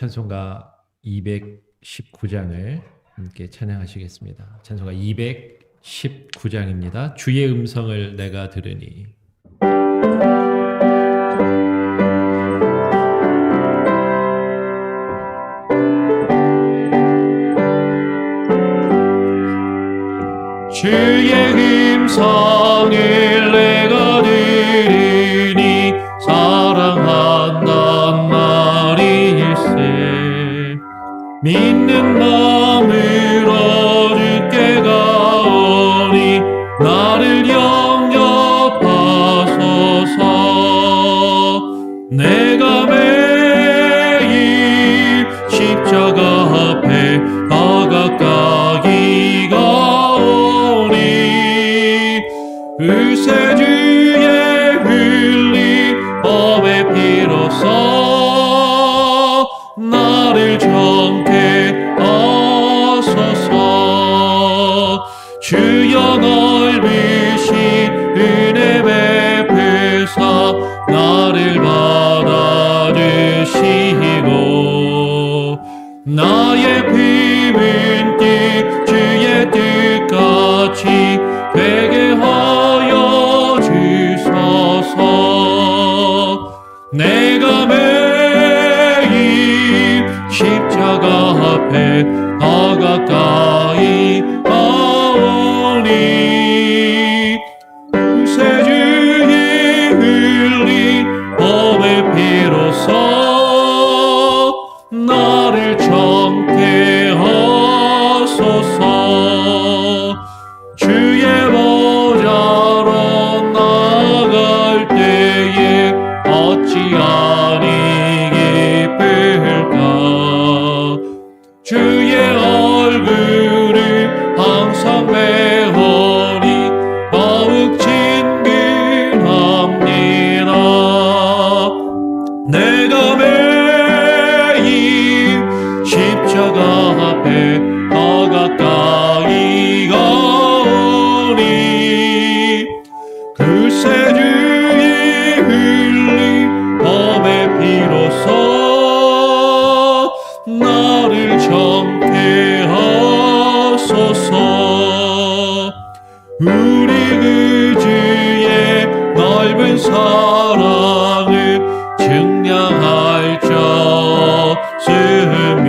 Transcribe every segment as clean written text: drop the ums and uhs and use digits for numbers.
찬송가 219장을 함께 찬양하시겠습니다. 찬송가 219장입니다. 주의 음성을 내가 들으니. 주의 음성을 내가 들으니 사랑한단 말일세. 믿는 마음으로 주께 가오니 나를 영접하소서. 내가 매일 십자가 앞에 더 가까이 가오니 의세 주의 흘린 법의 피로써 나를 정케 하소서. 주여 넓으신 은혜 베푸사 나를 받아주시고 나의 품은 뜻 주의 뜻같이 되게 하여 주소서. 내가 매일 십자가 앞에 더 가까이 가오니 의세 주의 흘린 법의 피로써 나를 정케 하소서. 주의 보좌로 나아갈 때에 어찌하니 기쁠까. 주의 얼굴을 항상 배우니 더욱 친근합니다. 내가 매일 십자가 앞에 더 가까이 가오니 그새 주의 흘린 법의 피로써 나를 정케 하소서. 우리 그 주의 넓은 사랑을 증량할 자 없으며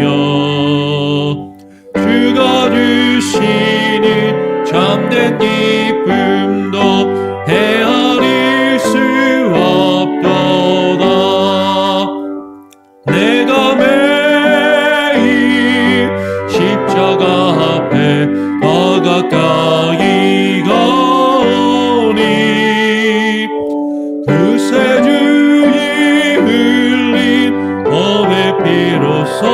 주가 주시는 참된 기쁨도 헤아릴 수 없도다. 내가 매일 십자가 앞에 더 가까이 가오니 그새 주의 흘린 법의 피로써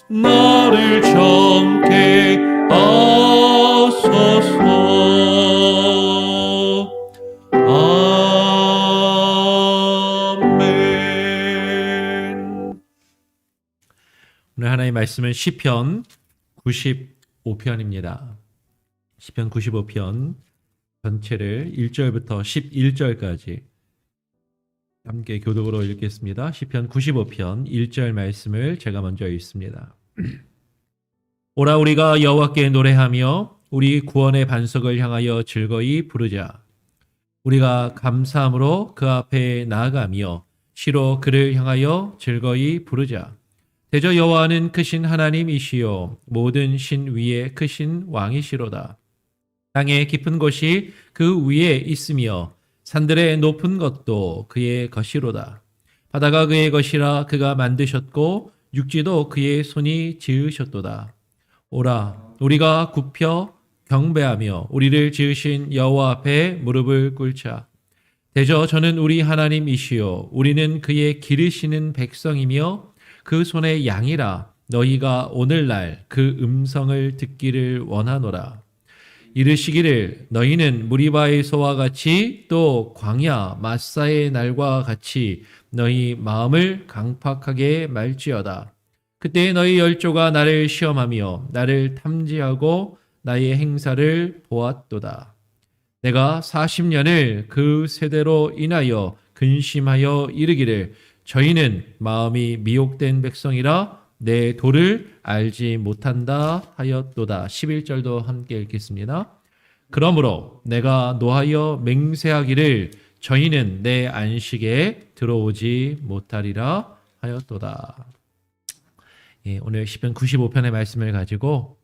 나를 정케 하소서. 아멘. 오늘 하나님의 말씀은 시편 95편입니다. 시편 95편 전체를 1절부터 11절까지 함께 교독으로 읽겠습니다. 시편 95편 1절 말씀을 제가 먼저 읽습니다. 오라 우리가 여호와께 노래하며 우리 구원의 반석을 향하여 즐거이 부르자. 우리가 감사함으로 그 앞에 나아가며 시로 그를 향하여 즐거이 부르자. 대저 여호와는 크신 하나님이시요 모든 신 위에 크신 왕이시로다. 땅의 깊은 곳이 그 위에 있으며 산들의 높은 것도 그의 것이로다. 바다가 그의 것이라 그가 만드셨고 육지도 그의 손이 지으셨도다. 오라 우리가 굽혀 경배하며 우리를 지으신 여호와 앞에 무릎을 꿇자. 대저 저는 우리 하나님이시요 우리는 그의 기르시는 백성이며 그 손의 양이라. 너희가 오늘날 그 음성을 듣기를 원하노라. 이르시기를 너희는 무리바에서와 같이 또 광야 마사의 날과 같이 너희 마음을 강팍하게 말지어다. 그때 너희 열조가 나를 시험하며 나를 탐지하고 나의 행사를 보았도다. 내가 40년을 그 세대로 인하여 근심하여 이르기를 저희는 마음이 미혹된 백성이라 내 도를 알지 못한다 하였도다. 11절도 함께 읽겠습니다. 그러므로 내가 노하여 맹세하기를 저희는 내 안식에 들어오지 못하리라 하였도다. 예, 오늘 시편 95편의 말씀을 가지고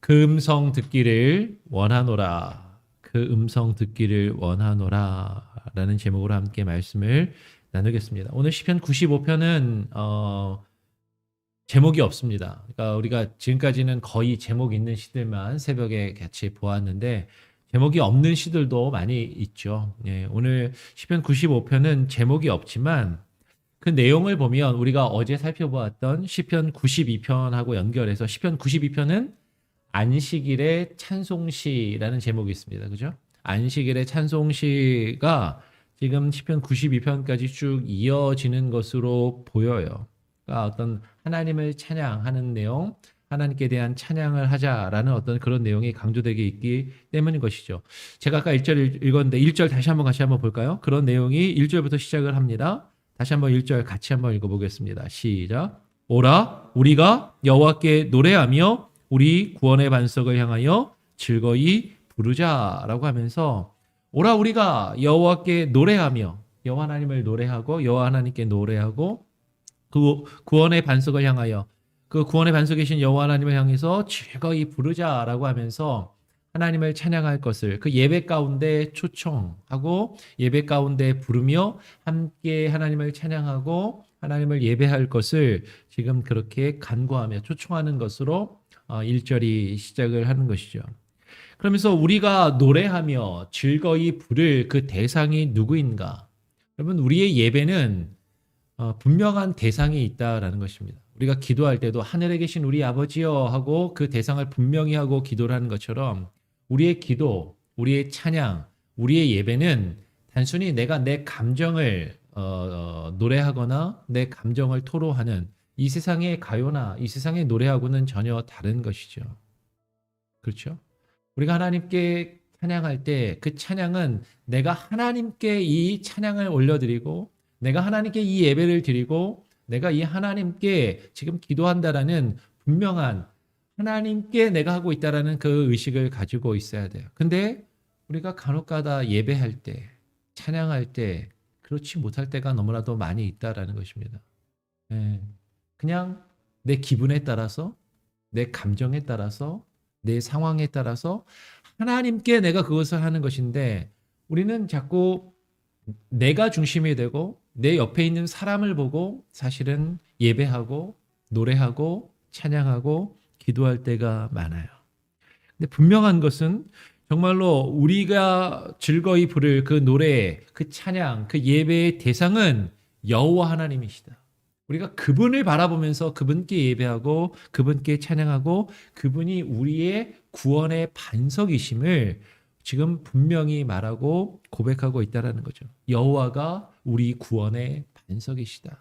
그 음성 듣기를 원하노라. 그 음성 듣기를 원하노라 라는 제목으로 함께 말씀을 나누겠습니다. 오늘 시편 95편은 제목이 없습니다. 그러니까 우리가 지금까지는 거의 제목 있는 시들만 새벽에 같이 보았는데 제목이 없는 시들도 많이 있죠. 예, 오늘 시편 95편은 제목이 없지만 그 내용을 보면 우리가 어제 살펴보았던 시편 92편하고 연결해서 시편 92편은 안식일의 찬송시라는 제목이 있습니다. 그죠? 안식일의 찬송시가 지금 시편 92편까지 쭉 이어지는 것으로 보여요. 그러니까 어떤 하나님을 찬양하는 내용, 하나님께 대한 찬양을 하자라는 어떤 그런 내용이 강조되게 있기 때문인 것이죠. 제가 아까 1절 읽었는데 1절 다시 한번 같이 한번 볼까요? 그런 내용이 1절부터 시작을 합니다. 다시 한번 1절 같이 한번 읽어보겠습니다. 시작. 오라 우리가 여호와께 노래하며 우리 구원의 반석을 향하여 즐거이 부르자라고 하면서 오라 우리가 여호와께 노래하며 여호와 하나님을 노래하고 여호와 하나님께 노래하고 그 구원의 반석을 향하여 그 구원의 반석이신 여호와 하나님을 향해서 즐거이 부르자라고 하면서 하나님을 찬양할 것을 그 예배 가운데 초청하고 예배 가운데 부르며 함께 하나님을 찬양하고 하나님을 예배할 것을 지금 그렇게 간구하며 초청하는 것으로 1절이 시작을 하는 것이죠. 그러면서 우리가 노래하며 즐거이 부를 그 대상이 누구인가? 여러분 우리의 예배는 분명한 대상이 있다라는 것입니다. 우리가 기도할 때도 하늘에 계신 우리 아버지여 하고 그 대상을 분명히 하고 기도를 하는 것처럼 우리의 기도, 우리의 찬양, 우리의 예배는 단순히 내가 내 감정을 노래하거나 내 감정을 토로하는 이 세상의 가요나 이 세상의 노래하고는 전혀 다른 것이죠. 그렇죠? 우리가 하나님께 찬양할 때 그 찬양은 내가 하나님께 이 찬양을 올려드리고 내가 하나님께 이 예배를 드리고 내가 이 하나님께 지금 기도한다라는 분명한 하나님께 내가 하고 있다라는 그 의식을 가지고 있어야 돼요. 근데 우리가 간혹가다 예배할 때, 찬양할 때 그렇지 못할 때가 너무나도 많이 있다라는 것입니다. 그냥 내 기분에 따라서, 내 감정에 따라서, 내 상황에 따라서 하나님께 내가 그것을 하는 것인데 우리는 자꾸 내가 중심이 되고 내 옆에 있는 사람을 보고 사실은 예배하고 노래하고 찬양하고 기도할 때가 많아요. 근데 분명한 것은 정말로 우리가 즐거이 부를 그 노래, 그 찬양, 그 예배의 대상은 여호와 하나님이시다. 우리가 그분을 바라보면서 그분께 예배하고 그분께 찬양하고 그분이 우리의 구원의 반석이심을 지금 분명히 말하고 고백하고 있다는 거죠. 여호와가 우리 구원의 반석이시다.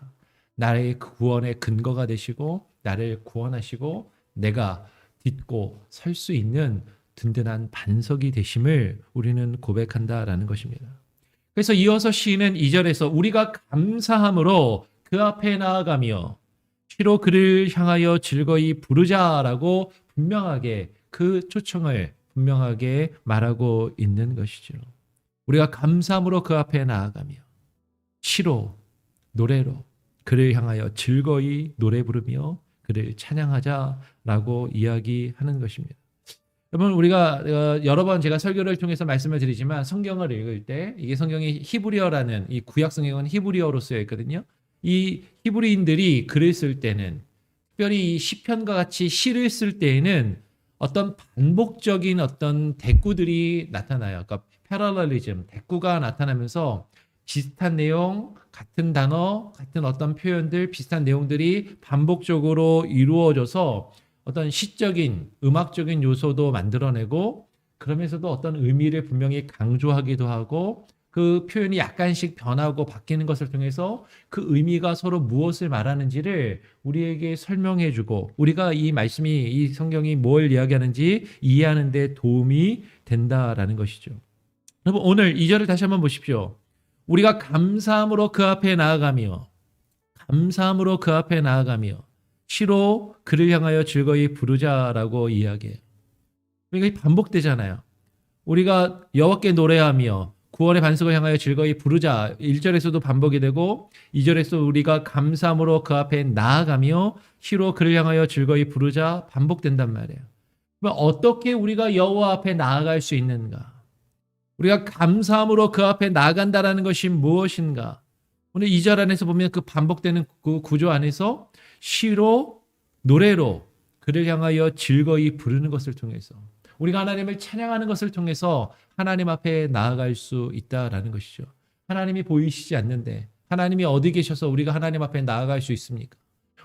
나의 구원의 근거가 되시고 나를 구원하시고 내가 딛고 설 수 있는 든든한 반석이 되심을 우리는 고백한다라는 것입니다. 그래서 이어서 시인은 2절에서 우리가 감사함으로 그 앞에 나아가며 시로 그를 향하여 즐거이 부르자라고 분명하게 그 초청을 분명하게 말하고 있는 것이죠. 우리가 감사함으로 그 앞에 나아가며 시로 노래로 그를 향하여 즐거이 노래 부르며 그를 찬양하자라고 이야기하는 것입니다. 여러분 우리가 여러 번 제가 설교를 통해서 말씀을 드리지만 성경을 읽을 때 이게 성경이 히브리어라는 이 구약 성경은 히브리어로 쓰여 있거든요. 이 히브리인들이 글을 쓸 때는 특별히 이 시편과 같이 시를 쓸 때에는 어떤 반복적인 어떤 대꾸들이 나타나요. 그러니까 패러럴리즘, 대꾸가 나타나면서 비슷한 내용, 같은 단어, 같은 어떤 표현들, 비슷한 내용들이 반복적으로 이루어져서 어떤 시적인, 음악적인 요소도 만들어내고 그러면서도 어떤 의미를 분명히 강조하기도 하고 그 표현이 약간씩 변하고 바뀌는 것을 통해서 그 의미가 서로 무엇을 말하는지를 우리에게 설명해주고 우리가 이 말씀이 이 성경이 뭘 이야기하는지 이해하는 데 도움이 된다라는 것이죠. 여러분 오늘 2절을 다시 한번 보십시오. 우리가 감사함으로 그 앞에 나아가며 감사함으로 그 앞에 나아가며 시로 그를 향하여 즐거이 부르자라고 이야기해요. 그러니까 반복되잖아요. 우리가 여호와께 노래하며 구원의 반석을 향하여 즐거이 부르자. 1절에서도 반복이 되고 2절에서 우리가 감사함으로 그 앞에 나아가며 시로 그를 향하여 즐거이 부르자 반복된단 말이에요. 그럼 어떻게 우리가 여호와 앞에 나아갈 수 있는가? 우리가 감사함으로 그 앞에 나아간다라는 것이 무엇인가? 오늘 2절 안에서 보면 그 반복되는 그 구조 안에서 시로 노래로 그를 향하여 즐거이 부르는 것을 통해서 우리가 하나님을 찬양하는 것을 통해서 하나님 앞에 나아갈 수 있다라는 것이죠. 하나님이 보이시지 않는데 하나님이 어디 계셔서 우리가 하나님 앞에 나아갈 수 있습니까?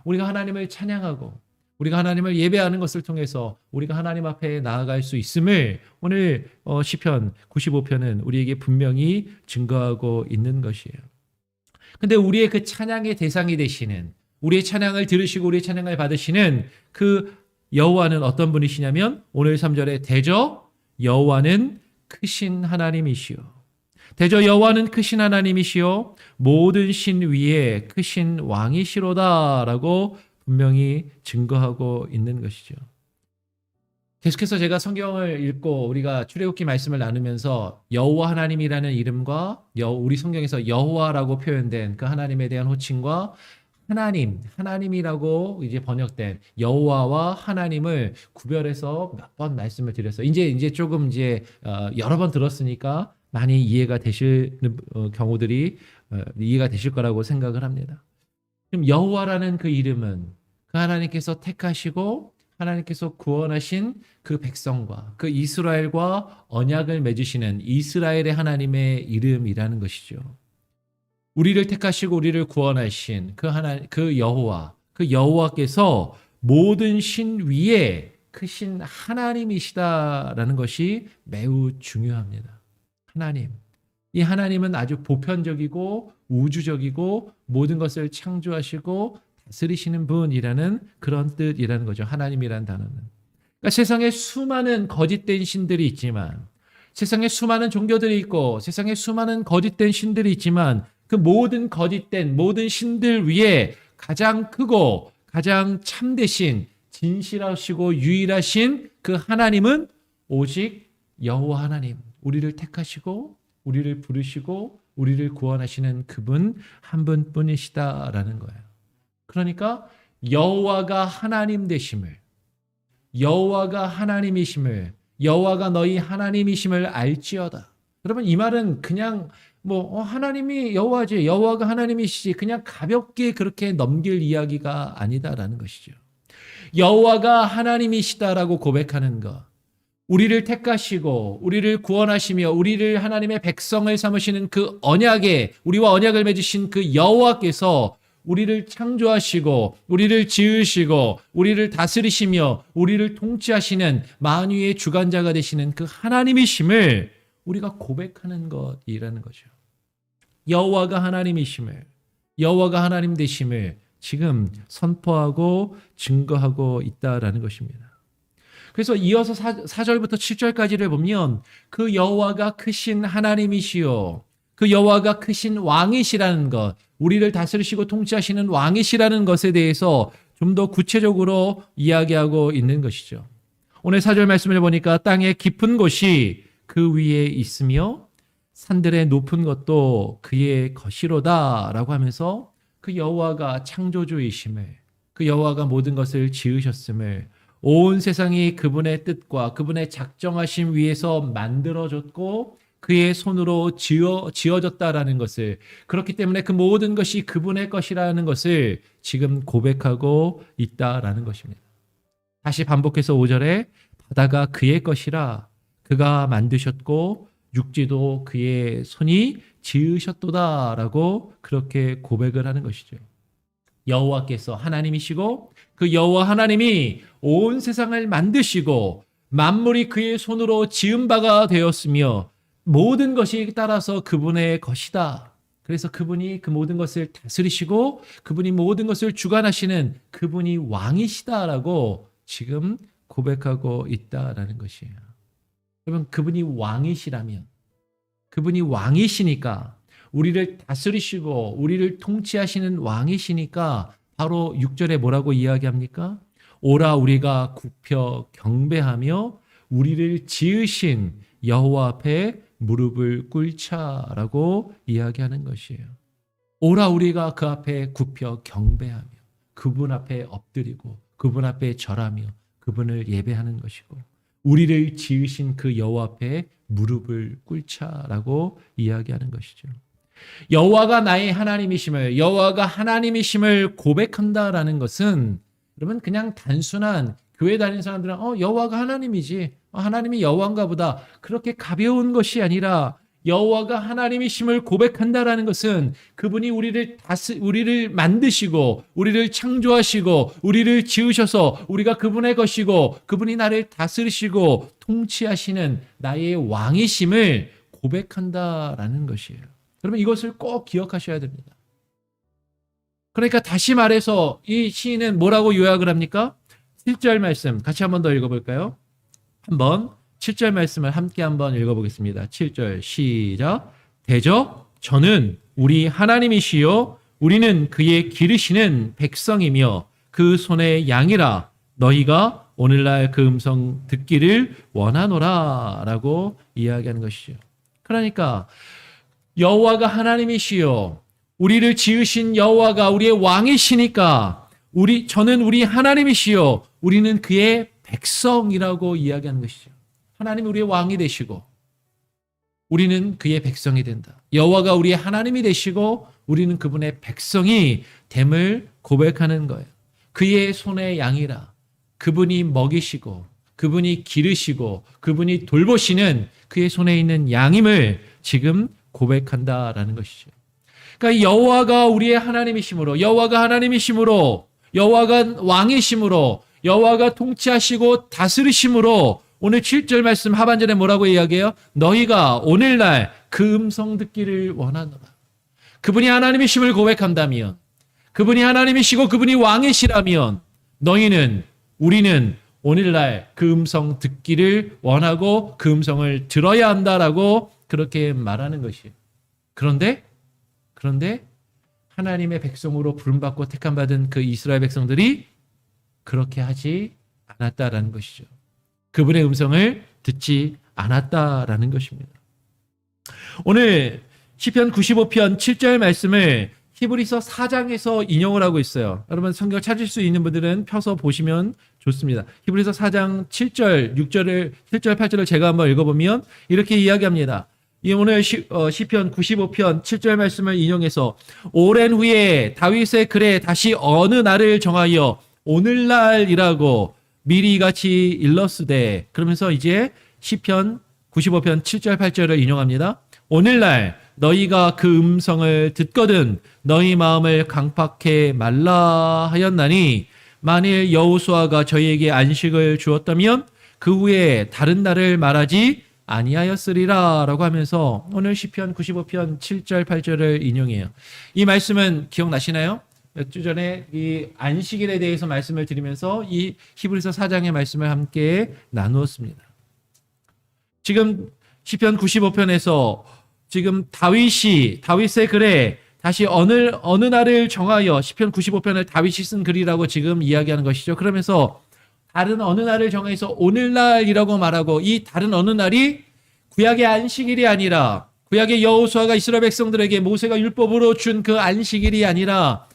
우리가 하나님을 찬양하고 우리가 하나님을 예배하는 것을 통해서 우리가 하나님 앞에 나아갈 수 있음을 오늘 시편 95편은 우리에게 분명히 증거하고 있는 것이에요. 근데 우리의 그 찬양의 대상이 되시는 우리의 찬양을 들으시고 우리의 찬양을 받으시는 그 여호와는 어떤 분이시냐면 오늘 3절에 대저 여호와는 크신 하나님이시요. 대저 여호와는 크신 하나님이시요 모든 신 위에 크신 왕이시로다라고 분명히 증거하고 있는 것이죠. 계속해서 제가 성경을 읽고 우리가 출애굽기 말씀을 나누면서 여호와 하나님이라는 이름과 우리 성경에서 여호와라고 표현된 그 하나님에 대한 호칭과 하나님이라고 이제 번역된 여호와와 하나님을 구별해서 몇 번 말씀을 드렸어요. 이제 조금 여러 번 들었으니까 많이 이해가 되실 경우들이 이해가 되실 거라고 생각을 합니다. 그럼 여호와라는 그 이름은 그 하나님께서 택하시고 하나님께서 구원하신 그 백성과 그 이스라엘과 언약을 맺으시는 이스라엘의 하나님의 이름이라는 것이죠. 우리를 택하시고 우리를 구원하신 그 여호와께서 모든 신 위에 크신 하나님이시다라는 것이 매우 중요합니다. 하나님. 이 하나님은 아주 보편적이고 우주적이고 모든 것을 창조하시고 다스리시는 분이라는 그런 뜻이라는 거죠. 하나님이라는 단어는. 그러니까 세상에 수많은 거짓된 신들이 있지만 세상에 수많은 종교들이 있고 세상에 수많은 거짓된 신들이 있지만 그 모든 거짓된 모든 신들 위에 가장 크고 가장 참되신 진실하시고 유일하신 그 하나님은 오직 여호와 하나님. 우리를 택하시고 우리를 부르시고 우리를 구원하시는 그분 한 분뿐이시다라는 거예요. 그러니까 여호와가 하나님 되심을 여호와가 하나님이심을 여호와가 너희 하나님이심을 알지어다. 여러분 이 말은 그냥 하나님이 여호와지 여호와가 하나님이시지 그냥 가볍게 그렇게 넘길 이야기가 아니다라는 것이죠. 여호와가 하나님이시다라고 고백하는 것 우리를 택하시고 우리를 구원하시며 우리를 하나님의 백성을 삼으시는 그 언약에 우리와 언약을 맺으신 그 여호와께서 우리를 창조하시고 우리를 지으시고 우리를 다스리시며 우리를 통치하시는 만유의 주관자가 되시는 그 하나님이심을 우리가 고백하는 것이라는 거죠. 여호와가 하나님이심을 여호와가 하나님 되심을 지금 선포하고 증거하고 있다라는 것입니다. 그래서 이어서 4절부터 7절까지를 보면 그 여호와가 크신 하나님이시요 그 여호와가 크신 왕이시라는 것 우리를 다스리시고 통치하시는 왕이시라는 것에 대해서 좀 더 구체적으로 이야기하고 있는 것이죠. 오늘 4절 말씀을 보니까 땅의 깊은 곳이 그 위에 있으며 산들의 높은 것도 그의 것이로다라고 하면서 그 여호와가 창조주이심을 그 여호와가 모든 것을 지으셨음을 온 세상이 그분의 뜻과 그분의 작정하심 위에서 만들어졌고 그의 손으로 지어졌다라는 것을 그렇기 때문에 그 모든 것이 그분의 것이라는 것을 지금 고백하고 있다라는 것입니다. 다시 반복해서 5절에 바다가 그의 것이라 그가 만드셨고 육지도 그의 손이 지으셨도다라고 그렇게 고백을 하는 것이죠. 여호와께서 하나님이시고 그 여호와 하나님이 온 세상을 만드시고 만물이 그의 손으로 지은 바가 되었으며 모든 것이 따라서 그분의 것이다. 그래서 그분이 그 모든 것을 다스리시고 그분이 모든 것을 주관하시는 그분이 왕이시다라고 지금 고백하고 있다라는 것이에요. 그러면 그분이 왕이시라면 그분이 왕이시니까 우리를 다스리시고 우리를 통치하시는 왕이시니까 바로 6절에 뭐라고 이야기합니까? 오라 우리가 굽혀 경배하며 우리를 지으신 여호와 앞에 무릎을 꿇자라고 이야기하는 것이에요. 오라 우리가 그 앞에 굽혀 경배하며 그분 앞에 엎드리고 그분 앞에 절하며 그분을 예배하는 것이고 우리를 지으신 그 여호와 앞에 무릎을 꿇자라고 이야기하는 것이죠. 여호와가 나의 하나님이심을 여호와가 하나님이심을 고백한다라는 것은 여러분 그냥 단순한 교회 다니는 사람들은 여호와가 하나님이지 하나님이 여호와인가 보다 그렇게 가벼운 것이 아니라 여호와가 하나님이심을 고백한다라는 것은 그분이 우리를 만드시고 우리를 창조하시고 우리를 지으셔서 우리가 그분의 것이고 그분이 나를 다스리시고 통치하시는 나의 왕이심을 고백한다라는 것이에요. 여러분 이것을 꼭 기억하셔야 됩니다. 그러니까 다시 말해서 이 시인은 뭐라고 요약을 합니까? 7절 말씀 같이 한번 더 읽어볼까요? 한번 7절 말씀을 함께 한번 읽어보겠습니다. 7절 시작. 대저 저는 우리 하나님이시요 우리는 그의 기르시는 백성이며 그 손의 양이라 너희가 오늘날 그 음성 듣기를 원하노라 라고 이야기하는 것이죠. 그러니까 여호와가 하나님이시요 우리를 지으신 여호와가 우리의 왕이시니까 저는 우리 하나님이시요 우리는 그의 백성이라고 이야기하는 것이죠. 하나님이 우리의 왕이 되시고 우리는 그의 백성이 된다. 여호와가 우리의 하나님이 되시고 우리는 그분의 백성이 됨을 고백하는 거예요. 그의 손의 양이라 그분이 먹이시고 그분이 기르시고 그분이 돌보시는 그의 손에 있는 양임을 지금 고백한다라는 것이죠. 그러니까 여호와가 우리의 하나님이심으로 여호와가 하나님이심으로 여호와가 왕이심으로 여호와가 통치하시고 다스리심으로 오늘 7절 말씀 하반절에 뭐라고 이야기해요? 너희가 오늘날 그 음성 듣기를 원하노라. 그분이 하나님이심을 고백한다면 그분이 하나님이시고 그분이 왕이시라면 우리는 오늘날 그 음성 듣기를 원하고 그 음성을 들어야 한다라고 그렇게 말하는 것이에요. 그런데 하나님의 백성으로 부름받고 택함받은 그 이스라엘 백성들이 그렇게 하지 않았다라는 것이죠. 그분의 음성을 듣지 않았다라는 것입니다. 오늘 시편 95편 7절 말씀을 히브리서 4장에서 인용을 하고 있어요. 여러분 성경 찾을 수 있는 분들은 펴서 보시면 좋습니다. 히브리서 4장 7절, 6절을 7절, 8절을 제가 한번 읽어보면 이렇게 이야기합니다. 오늘 시편 95편 7절 말씀을 인용해서 오랜 후에 다윗의 글에 다시 어느 날을 정하여 오늘날이라고 미리 같이 일렀으되 그러면서 이제 시편 95편 7절 8절을 인용합니다. 오늘날 너희가 그 음성을 듣거든 너희 마음을 강팍해 말라 하였나니 만일 여호수아가 저희에게 안식을 주었다면 그 후에 다른 날을 말하지 아니하였으리라 라고 하면서 오늘 시편 95편 7절 8절을 인용해요. 이 말씀은 기억나시나요? 몇 주 전에 이 안식일에 대해서 말씀을 드리면서 이 히브리서 4장의 말씀을 함께 나누었습니다. 지금 시편 95편에서 지금 다윗의 글에 다시 어느 날을 정하여 시편 95편을 다윗이 쓴 글이라고 지금 이야기하는 것이죠. 그러면서 다른 어느 날을 정해서 오늘날이라고 말하고 이 다른 어느 날이 구약의 안식일이 아니라 구약의 여호수아가 이스라엘 백성들에게 모세가 율법으로 준 그 안식일이 아니라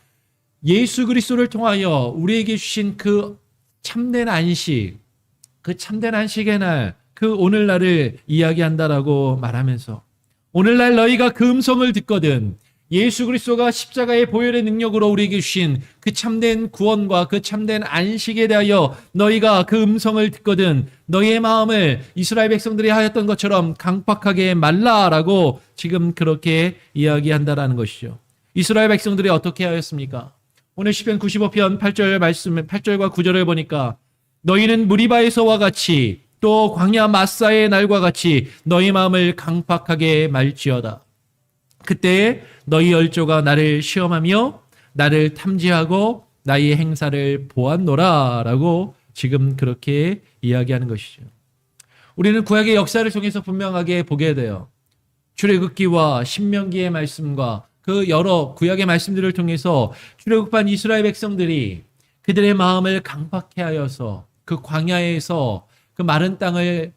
예수 그리스도를 통하여 우리에게 주신 그 참된 안식, 그 참된 안식의 날, 그 오늘날을 이야기한다라고 말하면서 오늘날 너희가 그 음성을 듣거든 예수 그리스도가 십자가의 보혈의 능력으로 우리에게 주신 그 참된 구원과 그 참된 안식에 대하여 너희가 그 음성을 듣거든 너희의 마음을 이스라엘 백성들이 하였던 것처럼 강팍하게 말라라고 지금 그렇게 이야기한다라는 것이죠. 이스라엘 백성들이 어떻게 하였습니까? 오늘 시편 95편 8절 말씀 8절과 9절을 보니까 너희는 무리바에서와 같이 또 광야 마사의 날과 같이 너희 마음을 강팍하게 말지어다. 그때 너희 열조가 나를 시험하며 나를 탐지하고 나의 행사를 보았노라 라고 지금 그렇게 이야기하는 것이죠. 우리는 구약의 역사를 통해서 분명하게 보게 돼요. 출애굽기와 신명기의 말씀과 그 여러 구약의 말씀들을 통해서 출애굽한 이스라엘 백성들이 그들의 마음을 강팍해 하여서 그 광야에서 그 마른 땅을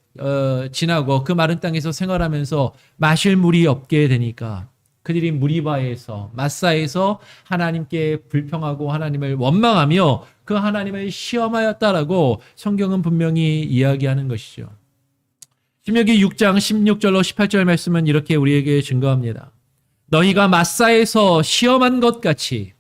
지나고 그 마른 땅에서 생활하면서 마실 물이 없게 되니까 그들이 무리바에서 마사에서 하나님께 불평하고 하나님을 원망하며 그 하나님을 시험하였다라고 성경은 분명히 이야기하는 것이죠. 신명기 6장 16절로 18절 말씀은 이렇게 우리에게 증거합니다. 너희가 마사에서 시험한 것 같이,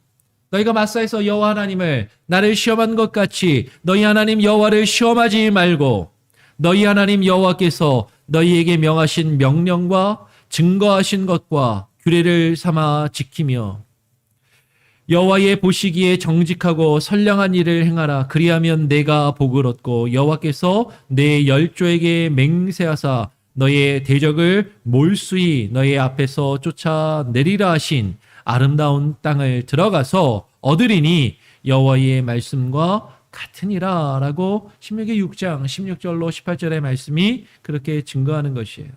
너희가 마사에서 여호와 하나님을 나를 시험한 것 같이 너희 하나님 여호와를 시험하지 말고 너희 하나님 여호와께서 너희에게 명하신 명령과 증거하신 것과 규례를 삼아 지키며 여호와의 보시기에 정직하고 선량한 일을 행하라. 그리하면 내가 복을 얻고 여호와께서 내 열조에게 맹세하사 너의 대적을 몰수히 너의 앞에서 쫓아내리라 하신 아름다운 땅을 들어가서 얻으리니 여호와의 말씀과 같으니라 라고 신명기 6장 16절로 18절의 말씀이 그렇게 증거하는 것이에요.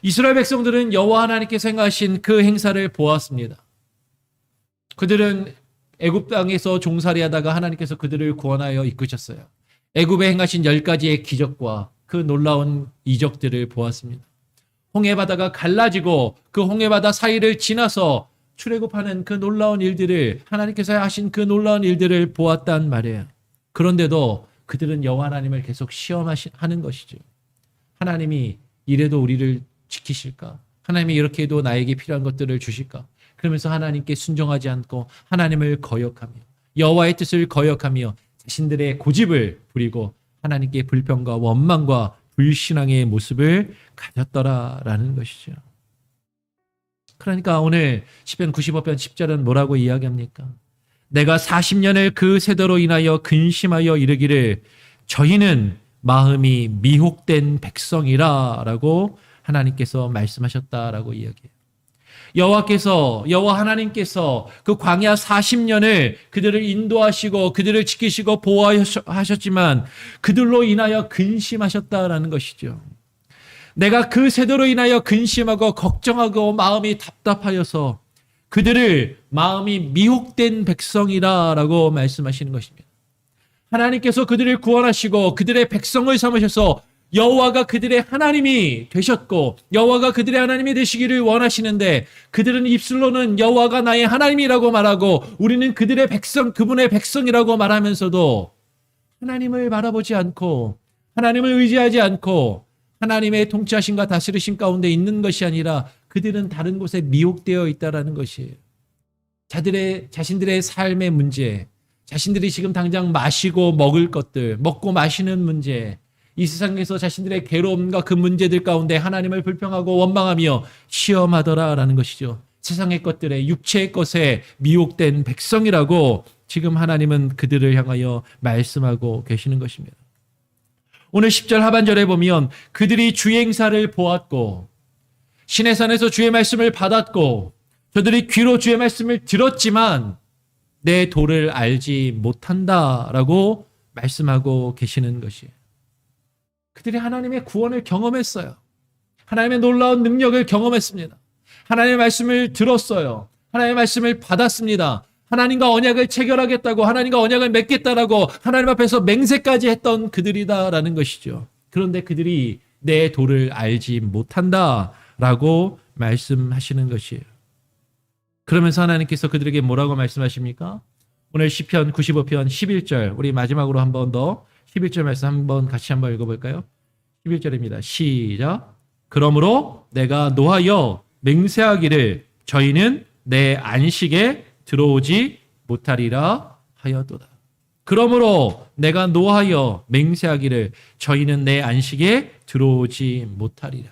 이스라엘 백성들은 여호와 하나님께서 행하신 그 행사를 보았습니다. 그들은 애굽 땅에서 종살이하다가 하나님께서 그들을 구원하여 이끄셨어요. 애굽에 행하신 10가지의 기적과 그 놀라운 이적들을 보았습니다. 홍해바다가 갈라지고 그 홍해바다 사이를 지나서 출애굽하는 그 놀라운 일들을 하나님께서 하신 그 놀라운 일들을 보았단 말이에요. 그런데도 그들은 여호와 하나님을 계속 시험하는 것이죠. 하나님이 이래도 우리를 지키실까? 하나님이 이렇게 해도 나에게 필요한 것들을 주실까? 그러면서 하나님께 순종하지 않고 하나님을 거역하며 여호와의 뜻을 거역하며 자신들의 고집을 부리고 하나님께 불평과 원망과 불신앙의 모습을 가졌더라라는 것이죠. 그러니까 오늘 시편 95편 10절은 뭐라고 이야기합니까? 내가 40년을 그 세대로 인하여 근심하여 이르기를 저희는 마음이 미혹된 백성이라 라고 하나님께서 말씀하셨다라고 이야기해요. 여호와 하나님께서 그 광야 40년을 그들을 인도하시고 그들을 지키시고 보호하셨지만 그들로 인하여 근심하셨다라는 것이죠. 내가 그 세대로 인하여 근심하고 걱정하고 마음이 답답하여서 그들을 마음이 미혹된 백성이라라고 말씀하시는 것입니다. 하나님께서 그들을 구원하시고 그들의 백성을 삼으셔서 여호와가 그들의 하나님이 되셨고 여호와가 그들의 하나님이 되시기를 원하시는데 그들은 입술로는 여호와가 나의 하나님이라고 말하고 우리는 그들의 백성, 그분의 백성이라고 말하면서도 하나님을 바라보지 않고 하나님을 의지하지 않고 하나님의 통치하심과 다스리심 가운데 있는 것이 아니라 그들은 다른 곳에 미혹되어 있다라는 것이에요. 자신들의 삶의 문제, 자신들이 지금 당장 마시고 먹을 것들, 먹고 마시는 문제, 이 세상에서 자신들의 괴로움과 그 문제들 가운데 하나님을 불평하고 원망하며 시험하더라라는 것이죠. 세상의 것들에 육체의 것에 미혹된 백성이라고 지금 하나님은 그들을 향하여 말씀하고 계시는 것입니다. 오늘 10절 하반절에 보면 그들이 주의 행사를 보았고 시내산에서 주의 말씀을 받았고 저들이 귀로 주의 말씀을 들었지만 내 도를 알지 못한다라고 말씀하고 계시는 것이에요. 그들이 하나님의 구원을 경험했어요. 하나님의 놀라운 능력을 경험했습니다. 하나님의 말씀을 들었어요. 하나님의 말씀을 받았습니다. 하나님과 언약을 체결하겠다고 하나님과 언약을 맺겠다라고 하나님 앞에서 맹세까지 했던 그들이다라는 것이죠. 그런데 그들이 내 도를 알지 못한다라고 말씀하시는 것이에요. 그러면서 하나님께서 그들에게 뭐라고 말씀하십니까? 오늘 시편 95편 11절 우리 마지막으로 한 번 더 11절 말씀 같이 한번 읽어볼까요? 11절입니다. 시작. 그러므로 내가 노하여 맹세하기를 저희는 내 안식에 들어오지 못하리라 하였도다. 그러므로 내가 노하여 맹세하기를 저희는 내 안식에 들어오지 못하리라.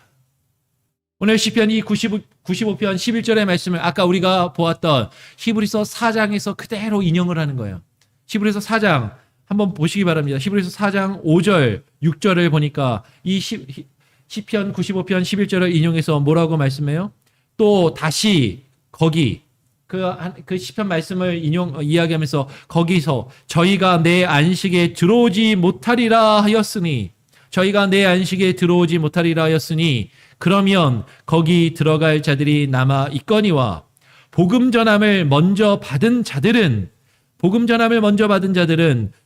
오늘 시편 이 95편 11절의 말씀을 아까 우리가 보았던 히브리서 4장에서 그대로 인용을 하는 거예요. 히브리서 4장 한번 보시기 바랍니다. 히브리서 4장 5절, 6절을 보니까 이 시편 95편 11절을 인용해서 뭐라고 말씀해요? 또 다시 거기 그 시편 말씀을 이야기하면서 거기서 저희가 내 안식에 들어오지 못하리라 하였으니 저희가 내 안식에 들어오지 못하리라 하였으니 그러면 거기 들어갈 자들이 남아 있거니와 복음 전함을 먼저 받은 자들은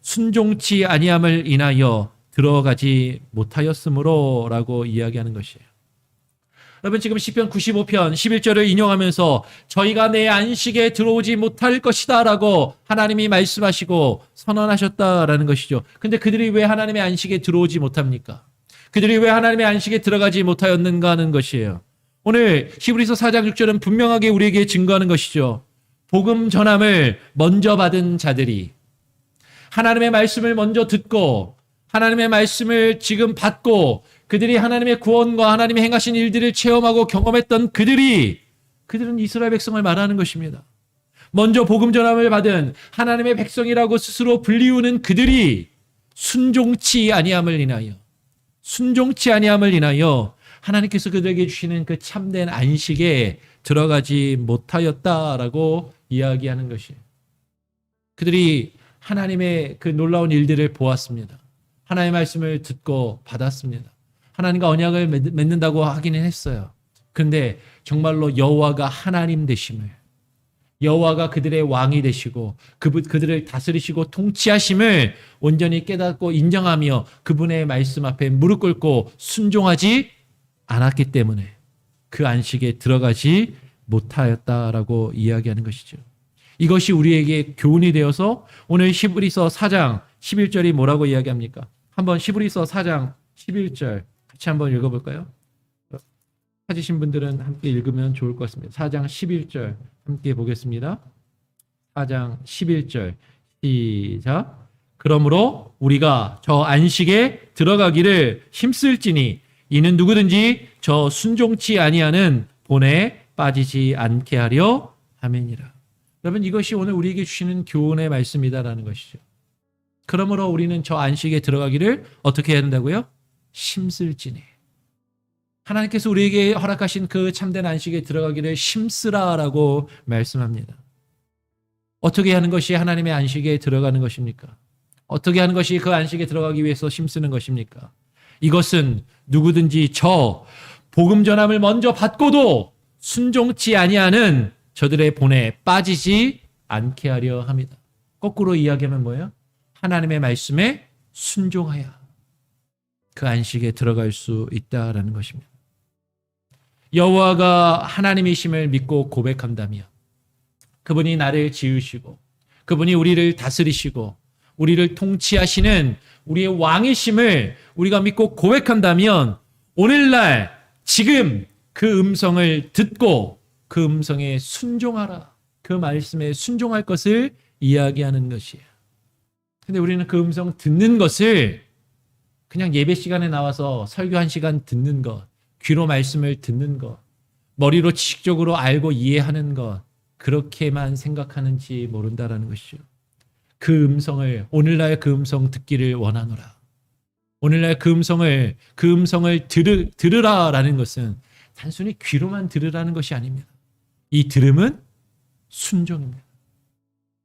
순종치 아니함을 인하여 들어가지 못하였으므로라고 이야기하는 것이에요. 여러분 지금 시편 95편 11절을 인용하면서 저희가 내 안식에 들어오지 못할 것이다 라고 하나님이 말씀하시고 선언하셨다라는 것이죠. 근데 그들이 왜 하나님의 안식에 들어오지 못합니까? 그들이 왜 하나님의 안식에 들어가지 못하였는가 하는 것이에요. 오늘 히브리서 4장 6절은 분명하게 우리에게 증거하는 것이죠. 복음 전함을 먼저 받은 자들이 하나님의 말씀을 먼저 듣고 하나님의 말씀을 지금 받고 그들이 하나님의 구원과 하나님의 행하신 일들을 체험하고 경험했던 그들은 이스라엘 백성을 말하는 것입니다. 먼저 복음 전함을 받은 하나님의 백성이라고 스스로 불리우는 그들이 순종치 아니함을 인하여 하나님께서 그들에게 주시는 그 참된 안식에 들어가지 못하였다라고 이야기하는 것이에요. 그들이 하나님의 그 놀라운 일들을 보았습니다. 하나님의 말씀을 듣고 받았습니다. 하나님과 언약을 맺는다고 하기는 했어요. 그런데 정말로 여호와가 하나님 되심을, 여호와가 그들의 왕이 되시고 그들을 다스리시고 통치하심을 온전히 깨닫고 인정하며 그분의 말씀 앞에 무릎 꿇고 순종하지 않았기 때문에 그 안식에 들어가지 못하였다라고 이야기하는 것이죠. 이것이 우리에게 교훈이 되어서 오늘 히브리서 4장 11절이 뭐라고 이야기합니까? 한번 히브리서 4장 11절 같이 한번 읽어볼까요? 찾으신 분들은 함께 읽으면 좋을 것 같습니다. 4장 11절 함께 보겠습니다. 4장 11절 시작. 그러므로 우리가 저 안식에 들어가기를 힘쓸지니 이는 누구든지 저 순종치 아니하는 본에 빠지지 않게 하려 함이니라. 여러분 이것이 오늘 우리에게 주시는 교훈의 말씀이다라는 것이죠. 그러므로 우리는 저 안식에 들어가기를 어떻게 해야 된다고요? 힘쓸지니. 하나님께서 우리에게 허락하신 그 참된 안식에 들어가기를 힘쓰라라고 말씀합니다. 어떻게 하는 것이 하나님의 안식에 들어가는 것입니까? 어떻게 하는 것이 그 안식에 들어가기 위해서 힘쓰는 것입니까? 이것은 누구든지 저 복음 전함을 먼저 받고도 순종치 아니하는 저들의 본에 빠지지 않게 하려 합니다. 거꾸로 이야기하면 뭐예요? 하나님의 말씀에 순종하여 그 안식에 들어갈 수 있다라는 것입니다. 여호와가 하나님이심을 믿고 고백한다며 그분이 나를 지으시고 그분이 우리를 다스리시고 우리를 통치하시는 우리의 왕이심을 우리가 믿고 고백한다면 오늘날 지금 그 음성을 듣고 그 음성에 순종하라. 그 말씀에 순종할 것을 이야기하는 것이에요. 근데 우리는 그 음성 듣는 것을 그냥 예배 시간에 나와서 설교 1시간 듣는 것, 귀로 말씀을 듣는 것, 머리로 지식적으로 알고 이해하는 것, 그렇게만 생각하는지 모른다라는 것이죠. 그 음성을, 오늘날 그 음성 듣기를 원하노라. 오늘날 그 음성을 들으라라는 것은 단순히 귀로만 들으라는 것이 아닙니다. 이 들음은 순종입니다.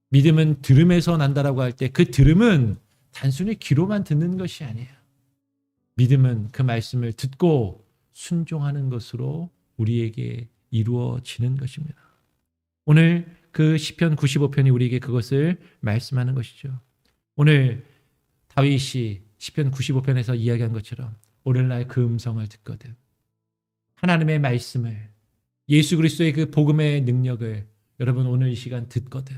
믿음은 들음에서 난다라고 할 때 그 들음은 단순히 귀로만 듣는 것이 아니에요. 믿음은 그 말씀을 듣고 순종하는 것으로 우리에게 이루어지는 것입니다. 오늘 그 시편 95편이 우리에게 그것을 말씀하는 것이죠. 오늘 다윗이 시편 95편에서 이야기한 것처럼 오늘날 그 음성을 듣거든 하나님의 말씀을 예수 그리스도의 그 복음의 능력을 여러분 오늘 이 시간 듣거든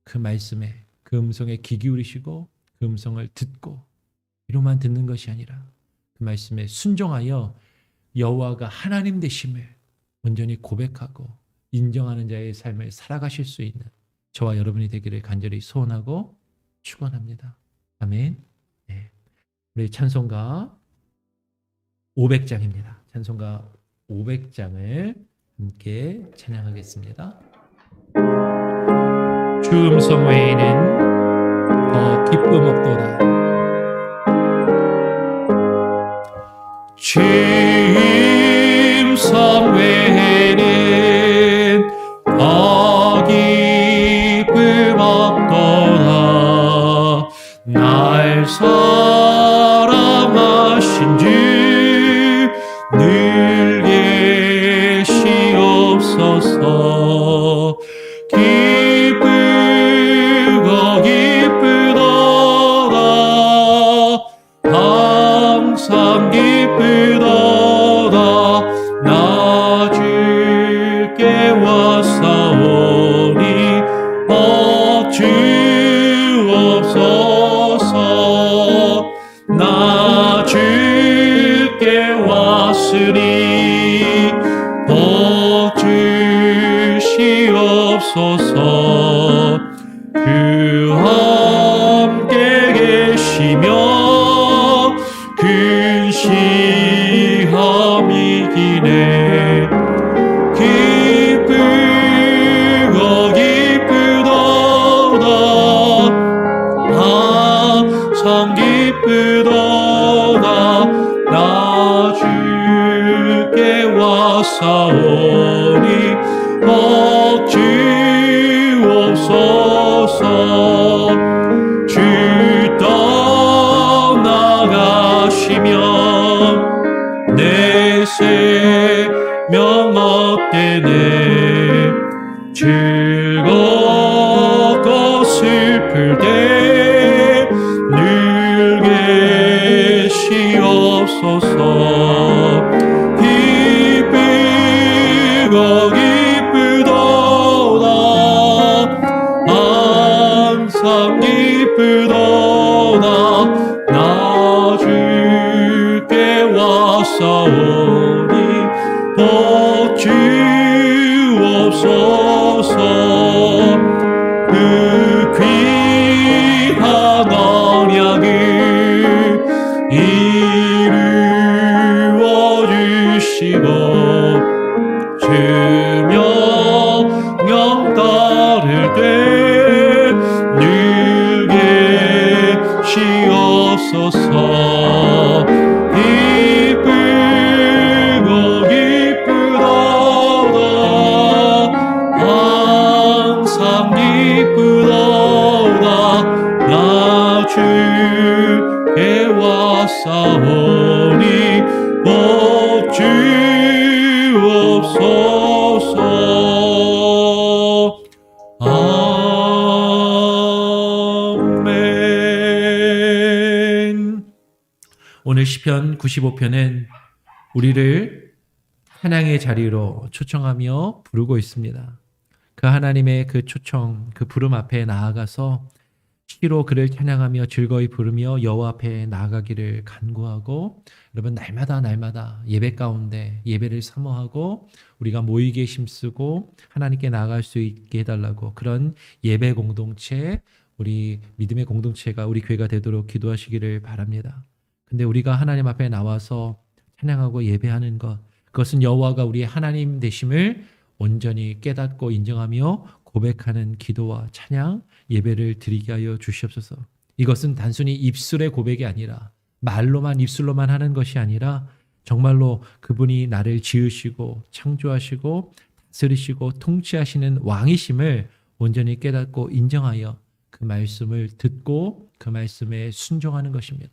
그 말씀에 그 음성에 귀 기울이시고 그 음성을 듣고 이로만 듣는 것이 아니라 그 말씀에 순종하여 여호와가 하나님 되심을 온전히 고백하고 인정하는 자의 삶을 살아가실 수 있는 저와 여러분이 되기를 간절히 소원하고 축원합니다. 아멘. 네. 우리 찬송가 500장입니다. 찬송가 500장을 함께 찬양하겠습니다. 주 음성 외에는 더 기쁨 없도다. 주 음성 외에는 더 기쁨 없도다. 날 사랑하신 있으니 복 주시옵소서. 주 함께 계시며 근시함 이기네. 참 기쁘도다. 나 주께 왔사오니 복 주옵소서. 주 떠나가시면 내 생명 없겠네. 즐겁고 슬플 때 늘 계시옵소서. 기쁘고 기쁘도다. 항상 기쁘도다. 나 주께 왔사오니 복 주옵소서. 그 귀한 언약을 이루어 주시고 주 명령 따를 때 늘 계시옵소서. 기쁘고 기쁘도다. 항상 기쁘도다. 나 주께 왔사오니 복 주옵소서. 아멘. 오늘 시편 95편은 우리를 찬양의 자리로 초청하며 부르고 있습니다. 그 하나님의 그 초청, 그 부름 앞에 나아가서 시로 그를 찬양하며 즐거이 부르며 여호와 앞에 나아가기를 간구하고, 여러분 날마다 예배 가운데 예배를 사모하고 우리가 모이게 힘쓰고 하나님께 나아갈 수 있게 해달라고, 그런 예배 공동체, 우리 믿음의 공동체가 우리 교회가 되도록 기도하시기를 바랍니다. 근데 우리가 하나님 앞에 나와서 찬양하고 예배하는 것, 그것은 여호와가 우리의 하나님 되심을 온전히 깨닫고 인정하며 고백하는 기도와 찬양, 예배를 드리게 하여 주시옵소서. 이것은 단순히 입술의 고백이 아니라, 말로만 입술로만 하는 것이 아니라 정말로 그분이 나를 지으시고 창조하시고 다스리시고 통치하시는 왕이심을 온전히 깨닫고 인정하여 그 말씀을 듣고 그 말씀에 순종하는 것입니다.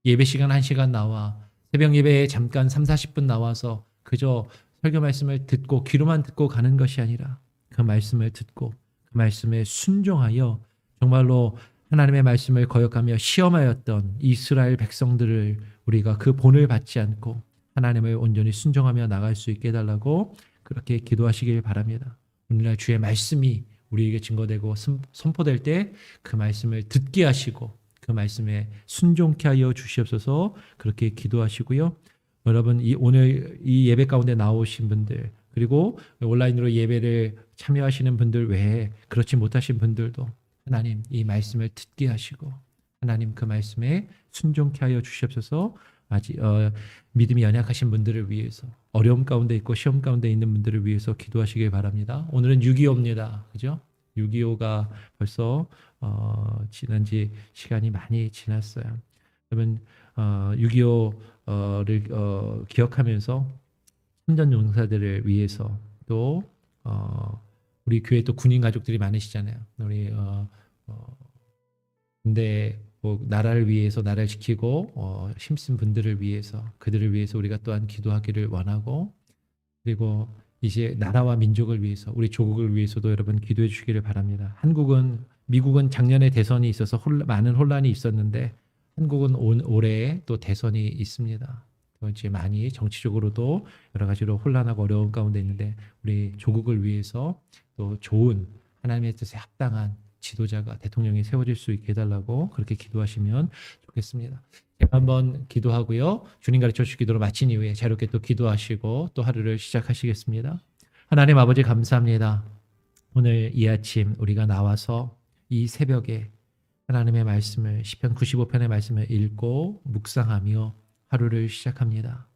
예배 시간 1시간 나와 새벽 예배에 잠깐 30-40분 나와서 그저 설교 말씀을 듣고 귀로만 듣고 가는 것이 아니라 그 말씀을 듣고 그 말씀에 순종하여 정말로 하나님의 말씀을 거역하며 시험하였던 이스라엘 백성들을 우리가 그 본을 받지 않고 하나님을 온전히 순종하며 나갈 수 있게 해달라고 그렇게 기도하시길 바랍니다. 오늘날 주의 말씀이 우리에게 증거되고 선포될 때 그 말씀을 듣게 하시고 그 말씀에 순종케 하여 주시옵소서. 그렇게 기도하시고요. 여러분 오늘 이 예배 가운데 나오신 분들, 그리고 온라인으로 예배를 참여하시는 분들 외에 그렇지 못하신 분들도 하나님 이 말씀을 듣게 하시고 하나님 그 말씀에 순종케 하여 주시옵소서. 아직 믿음이 연약하신 분들을 위해서, 어려움 가운데 있고 시험 가운데 있는 분들을 위해서 기도하시길 바랍니다. 오늘은 6.25입니다. 그죠? 6.25가 벌써 지난 지 시간이 많이 지났어요. 그러면 6.25를 기억하면서 참전 용사들을 위해서, 또 우리 교회 또 군인 가족들이 많으시잖아요. 우리 군대 나라를 위해서, 나라를 지키고 힘쓴 분들을 위해서, 그들을 위해서 우리가 또한 기도하기를 원하고, 그리고 이제 나라와 민족을 위해서, 우리 조국을 위해서도 여러분 기도해 주시기를 바랍니다. 미국은 작년에 대선이 있어서 많은 혼란이 있었는데 한국은 올해 또 대선이 있습니다. 또 이제 많이 정치적으로도 여러 가지로 혼란하고 어려운 가운데 있는데 우리 조국을 위해서 또 좋은 하나님의 뜻에 합당한 지도자가 대통령이 세워질 수 있게 해달라고 그렇게 기도하시면 좋겠습니다. 제가 한번 기도하고요. 주님 가르쳐 주신 기도를 마친 이후에 자유롭게 또 기도하시고 또 하루를 시작하시겠습니다. 하나님 아버지 감사합니다. 오늘 이 아침 우리가 나와서 이 새벽에 하나님의 말씀을 시편 95편의 말씀을 읽고 묵상하며 하루를 시작합니다.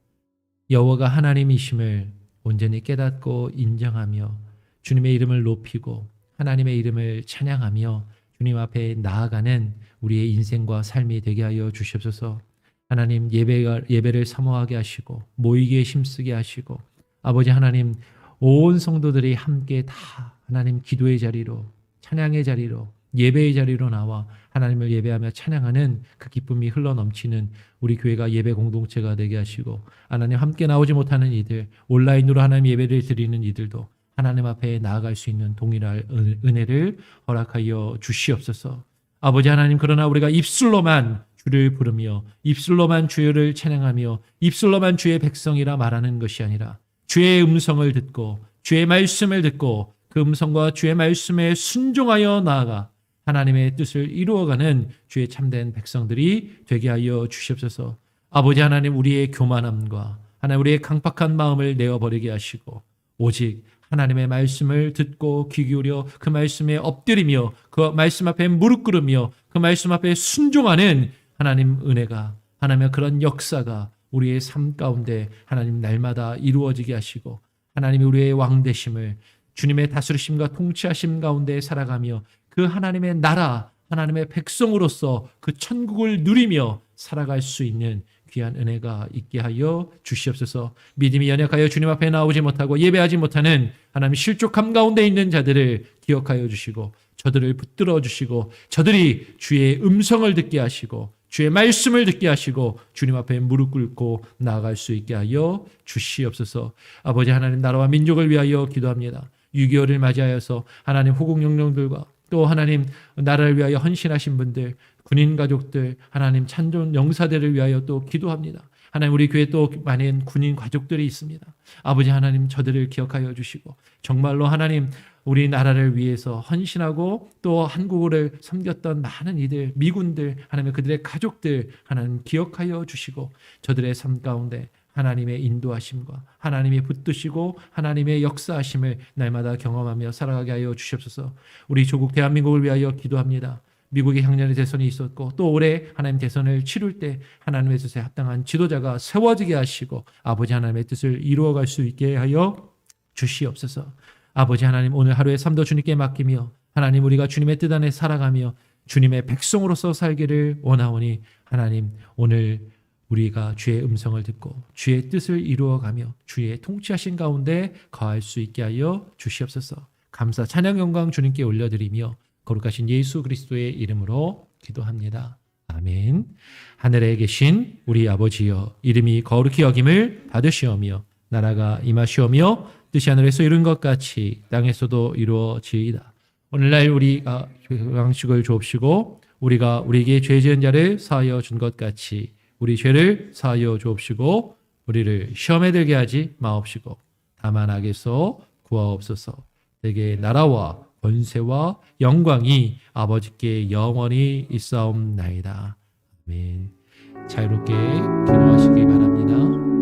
여호와가 하나님이심을 온전히 깨닫고 인정하며 주님의 이름을 높이고 하나님의 이름을 찬양하며 주님 앞에 나아가는 우리의 인생과 삶이 되게 하여 주시옵소서. 하나님 예배를 사모하게 하시고 모이기에 힘쓰게 하시고 아버지 하나님 온 성도들이 함께 다 하나님 기도의 자리로 찬양의 자리로 예배의 자리로 나와 하나님을 예배하며 찬양하는 그 기쁨이 흘러넘치는 우리 교회가 예배 공동체가 되게 하시고 하나님 함께 나오지 못하는 이들 온라인으로 하나님 예배를 드리는 이들도 하나님 앞에 나아갈 수 있는 동일한 은혜를 허락하여 주시옵소서. 아버지 하나님 그러나 우리가 입술로만 주를 부르며 입술로만 주를 찬양하며 입술로만 주의 백성이라 말하는 것이 아니라 주의 음성을 듣고 주의 말씀을 듣고 그 음성과 주의 말씀에 순종하여 나아가 하나님의 뜻을 이루어가는 주의 참된 백성들이 되게 하여 주시옵소서. 아버지 하나님 우리의 교만함과 하나님 우리의 강팍한 마음을 내어버리게 하시고 오직 하나님의 말씀을 듣고 귀 기울여 그 말씀에 엎드리며 그 말씀 앞에 무릎 꿇으며 그 말씀 앞에 순종하는 하나님 은혜가 하나님의 그런 역사가 우리의 삶 가운데 하나님 날마다 이루어지게 하시고 하나님이 우리의 왕 되심을 주님의 다스리심과 통치하심 가운데 살아가며 그 하나님의 나라 하나님의 백성으로서 그 천국을 누리며 살아갈 수 있는 귀한 은혜가 있게 하여 주시옵소서. 믿음이 연약하여 주님 앞에 나오지 못하고 예배하지 못하는 하나님 실족함 가운데 있는 자들을 기억하여 주시고 저들을 붙들어 주시고 저들이 주의 음성을 듣게 하시고 주의 말씀을 듣게 하시고 주님 앞에 무릎 꿇고 나아갈 수 있게 하여 주시옵소서. 아버지 하나님 나라와 민족을 위하여 기도합니다. 6.25를 맞이하여서 하나님 호국영령들과 또 하나님 나라를 위하여 헌신하신 분들 군인 가족들 하나님 찬존 영사들을 위하여 또 기도합니다. 하나님 우리 교회에 또 많은 군인 가족들이 있습니다. 아버지 하나님 저들을 기억하여 주시고 정말로 하나님 우리 나라를 위해서 헌신하고 또 한국을 섬겼던 많은 이들 미군들 하나님 그들의 가족들 하나님 기억하여 주시고 저들의 삶 가운데 하나님의 인도하심과 하나님이 붙드시고 하나님의 역사하심을 날마다 경험하며 살아가게 하여 주시옵소서. 우리 조국 대한민국을 위하여 기도합니다. 미국의 향년의 대선이 있었고 또 올해 하나님 대선을 치룰 때 하나님의 뜻에 합당한 지도자가 세워지게 하시고 아버지 하나님의 뜻을 이루어갈 수 있게 하여 주시옵소서. 아버지 하나님 오늘 하루의 삶도 주님께 맡기며 하나님 우리가 주님의 뜻 안에 살아가며 주님의 백성으로서 살기를 원하오니 하나님 오늘 우리가 주의 음성을 듣고 주의 뜻을 이루어가며 주의 통치하신 가운데 거할 수 있게 하여 주시옵소서. 감사 찬양 영광 주님께 올려드리며 거룩하신 예수 그리스도의 이름으로 기도합니다. 아멘. 하늘에 계신 우리 아버지여 이름이 거룩히 여김을 받으시오며 나라가 임하시오며 뜻이 하늘에서 이룬 것 같이 땅에서도 이루어지이다. 오늘날 우리가 양식을 주옵시고 우리가 우리에게 죄 지은 자를 사하여 준 것 같이 우리 죄를 사하여 주옵시고 우리를 시험에 들게 하지 마옵시고 다만 악에서 구하옵소서. 내게 나라와 권세와 영광이 아버지께 영원히 있사옵나이다. 아멘. 자유롭게 기도하시기 바랍니다.